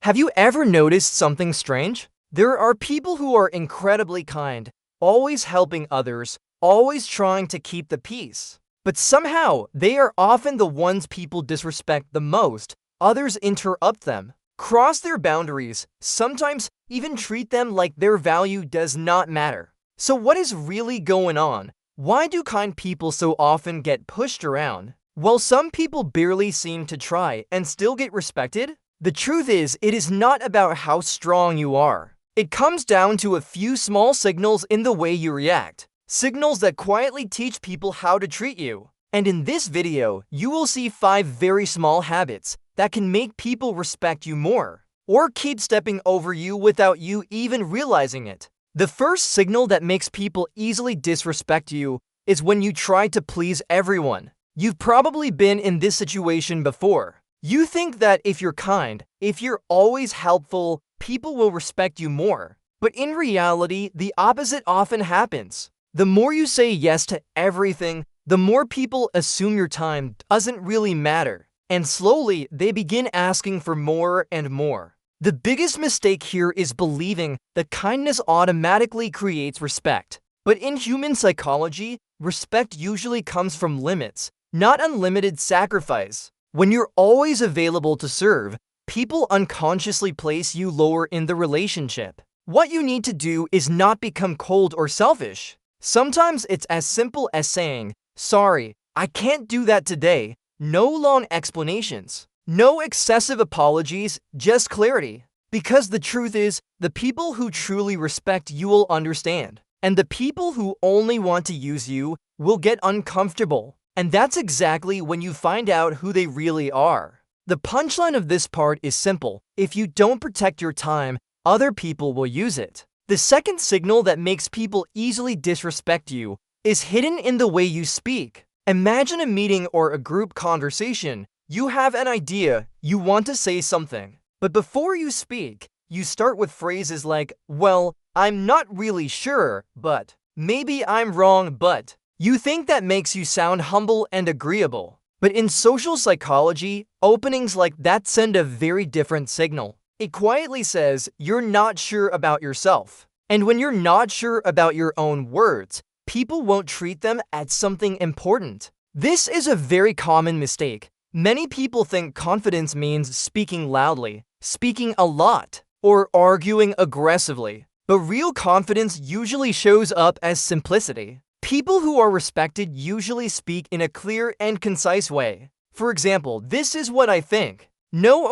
Have you ever noticed something strange? There are people who are incredibly kind, always helping others, always trying to keep the peace. But somehow, they are often the ones people disrespect the most. Others interrupt them, cross their boundaries, sometimes even treat them like their value does not matter. So what is really going on? Why do kind people so often get pushed around, while some people barely seem to try and still get respected? The truth is, it is not about how strong you are. It comes down to a few small signals in the way you react. Signals that quietly teach people how to treat you. And in this video, you will see 5 very small habits that can make people respect you more, or keep stepping over you without you even realizing it. The first signal that makes people easily disrespect you is when you try to please everyone. You've probably been in this situation before. You think that if you're kind, if you're always helpful, people will respect you more. But in reality, the opposite often happens. The more you say yes to everything, the more people assume your time doesn't really matter. And slowly, they begin asking for more and more. The biggest mistake here is believing that kindness automatically creates respect. But in human psychology, respect usually comes from limits, not unlimited sacrifice. When you're always available to serve, people unconsciously place you lower in the relationship. What you need to do is not become cold or selfish. Sometimes it's as simple as saying, "Sorry, I can't do that today." No long explanations. No excessive apologies, just clarity. Because the truth is, the people who truly respect you will understand. And the people who only want to use you will get uncomfortable. And that's exactly when you find out who they really are. The punchline of this part is simple. If you don't protect your time, other people will use it. The second signal that makes people easily disrespect you is hidden in the way you speak. Imagine a meeting or a group conversation. You have an idea, you want to say something. But before you speak, you start with phrases like, "Well, I'm not really sure, but maybe I'm wrong, but." You think that makes you sound humble and agreeable. But in social psychology, openings like that send a very different signal. It quietly says you're not sure about yourself. And when you're not sure about your own words, people won't treat them as something important. This is a very common mistake. Many people think confidence means speaking loudly, speaking a lot, or arguing aggressively. But real confidence usually shows up as simplicity. People who are respected usually speak in a clear and concise way. For example, "This is what I think." No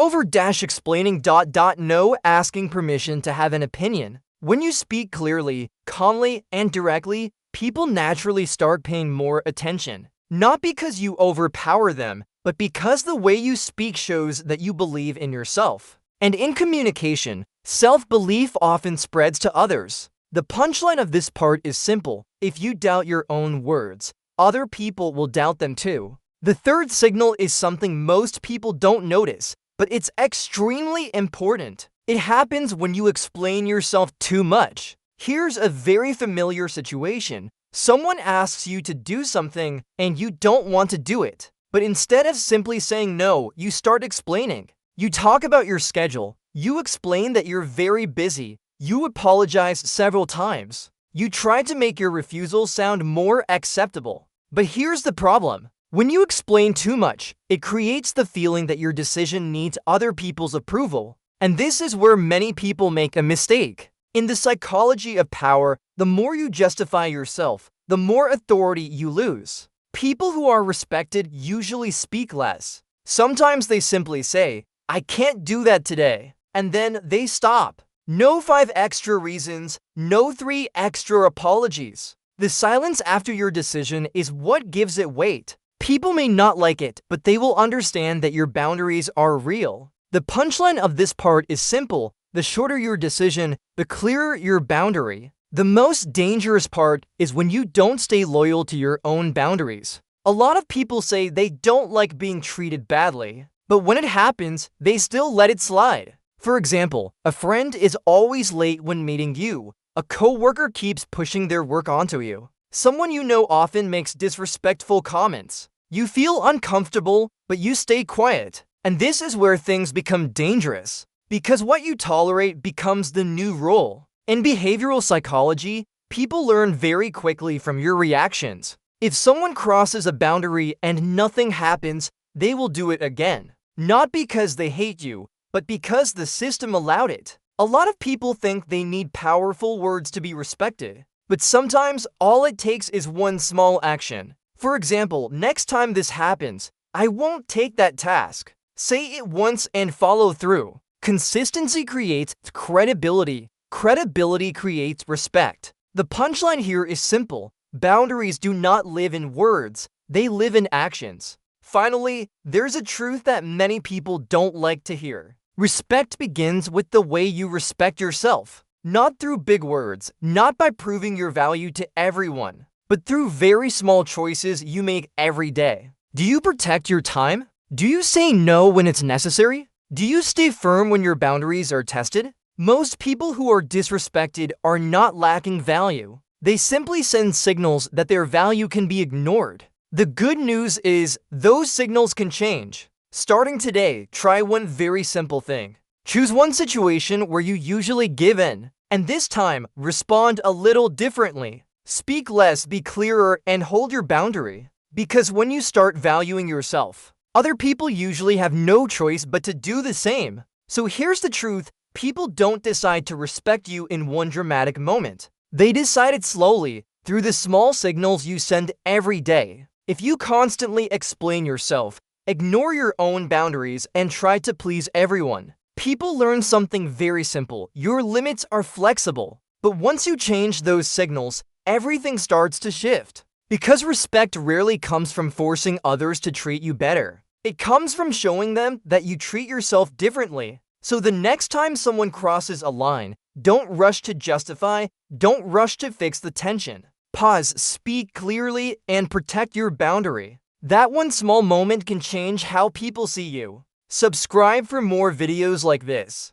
explaining ... No asking permission to have an opinion. When you speak clearly, calmly, and directly, people naturally start paying more attention. Not because you overpower them, but because the way you speak shows that you believe in yourself. And in communication, self-belief often spreads to others. The punchline of this part is simple. If you doubt your own words, other people will doubt them too. The third signal is something most people don't notice, but it's extremely important. It happens when you explain yourself too much. Here's a very familiar situation. Someone asks you to do something and you don't want to do it. But instead of simply saying no, you start explaining. You talk about your schedule. You explain that you're very busy. You apologize several times. You try to make your refusal sound more acceptable. But here's the problem. When you explain too much, it creates the feeling that your decision needs other people's approval. And this is where many people make a mistake. In the psychology of power, the more you justify yourself, the more authority you lose. People who are respected usually speak less. Sometimes they simply say, "I can't do that today," and then they stop. No 5 extra reasons, no 3 extra apologies. The silence after your decision is what gives it weight. People may not like it, but they will understand that your boundaries are real. The punchline of this part is simple. The shorter your decision, the clearer your boundary. The most dangerous part is when you don't stay loyal to your own boundaries. A lot of people say they don't like being treated badly, but when it happens, they still let it slide. For example, a friend is always late when meeting you. A coworker keeps pushing their work onto you. Someone you know often makes disrespectful comments. You feel uncomfortable, but you stay quiet. And this is where things become dangerous. because what you tolerate becomes the new rule. In behavioral psychology, people learn very quickly from your reactions. If someone crosses a boundary and nothing happens, they will do it again. Not because they hate you, but because the system allowed it. A lot of people think they need powerful words to be respected, but sometimes all it takes is one small action. For example, next time this happens, I won't take that task. Say it once and follow through. Consistency creates credibility. Credibility creates respect. The punchline here is simple. Boundaries do not live in words, they live in actions. Finally, there's a truth that many people don't like to hear. Respect begins with the way you respect yourself. Not through big words, not by proving your value to everyone, but through very small choices you make every day. Do you protect your time? Do you say no when it's necessary? Do you stay firm when your boundaries are tested? Most people who are disrespected are not lacking value. They simply send signals that their value can be ignored. The good news is those signals can change. Starting today, try one very simple thing. Choose one situation where you usually give in, and this time, respond a little differently. Speak less, be clearer, and hold your boundary. Because when you start valuing yourself, other people usually have no choice but to do the same. So here's the truth. People don't decide to respect you in one dramatic moment. They decide it slowly, through the small signals you send every day. If you constantly explain yourself, ignore your own boundaries, and try to please everyone, people learn something very simple. Your limits are flexible. But once you change those signals, everything starts to shift. Because respect rarely comes from forcing others to treat you better. It comes from showing them that you treat yourself differently. So the next time someone crosses a line, don't rush to justify, don't rush to fix the tension. Pause, speak clearly, and protect your boundary. That one small moment can change how people see you. Subscribe for more videos like this.